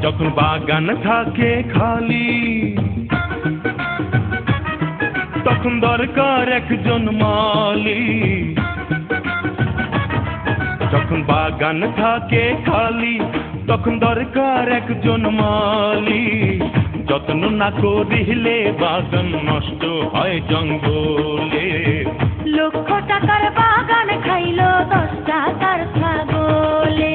যখন বাগান থাকে খালি তখন দরকার একজন মালি। যখন বাগান থাকে খালি তখন দরকার একজন মালি। যত্ন না করিলে বাগান নষ্ট হয় জঙ্গলে। লক্ষ টাকার বাগান খাইলো 10 টাকার ছাগলে।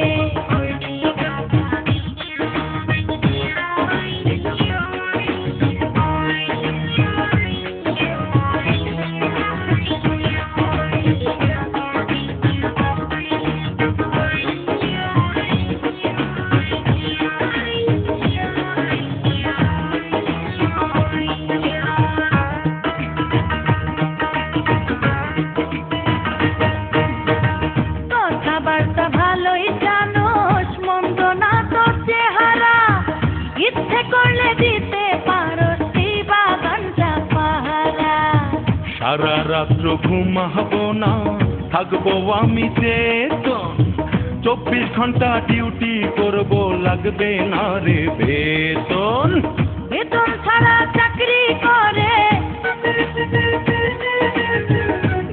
সারা রাত্র ঘুমাবো না, থাকবো আমি চেতন। 24 ঘন্টা ডিউটি করবো, লাগবে না রে বেতন। বেতন ছাড়া চাকরি করে,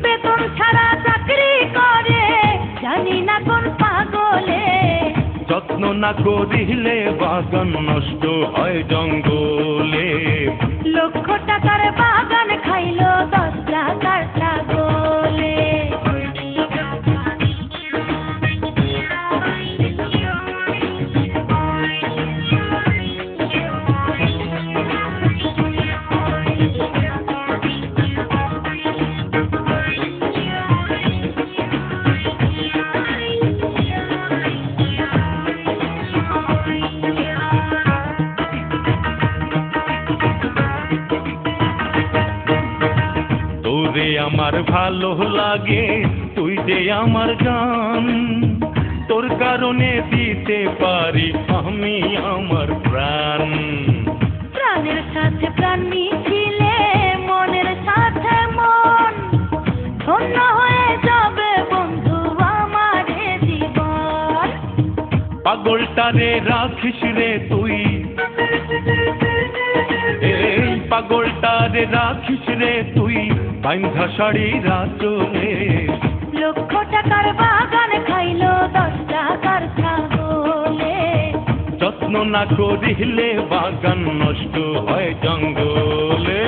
বেতন ছাড়া চাকরি করে, জানি না কোন পাগলে। যত্ন না করিলে বাগান নষ্ট হয় জঙ্গলে। লক্ষ টাকার বাগান খাইলো 10 টাকার ছাগলে। তোরে আমার ভালো লাগে, তুই যে আমার জান। তোর কারণে দিতে পারি আমি আমার প্রাণ। প্রাণের সাথে প্রাণ মিশিলে মনের সাথে মন, ধন্য হয়ে যাবে বন্ধু আমার জীবন। পাগলটারে রাখিস রে তুই, এই পাগলটারে রাখিস রে তুই, বাঁধা শাড়ির আঁচলে। লক্ষ টাকার বাগান খাইলো 10 টাকার ছাগলে। যত্ন না করিলে বাগান নষ্ট হয় জঙ্গলে।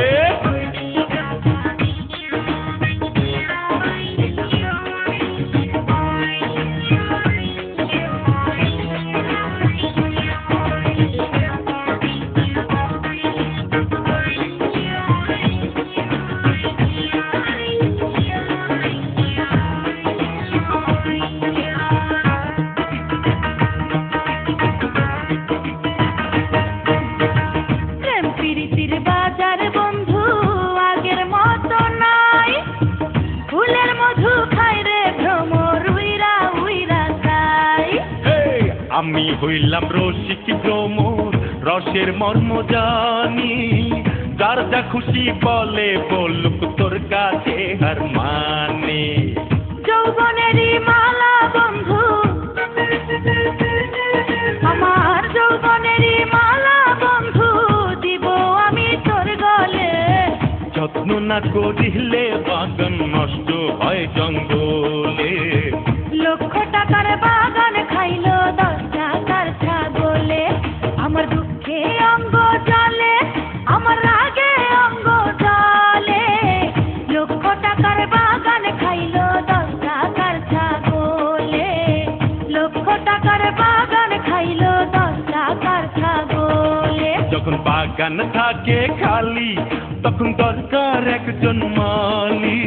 বাজার বন্ধু আগের মতো নাই, ফুলের মধু খাই রে ভ্রমর উইরা উইরা খাই। আমি হইলাম রসিক ভ্রমর, রসের মর্ম জানি। যার যা খুশি বলে বলুক, তোর কাছে হার মানে। যৌবনেরই মালা বন্ধু, আমার যৌবনেরই মালা বন্ধু, দিব আমি তোর গলে। যত্ন না করিলে বাগান নষ্ট হয় জঙ্গলে। লক্ষ টাকার বাগান খাইলো 10 টাকার ছাগলে। আমার দুঃখে অঙ্গ জলে, আমার রাগে অঙ্গ জলে। বাগান থাকে খালি, তখন দরকার একজন মালি।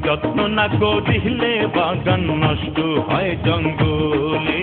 যত্ন না করিলে বাগান নষ্ট হয় জঙ্গলে।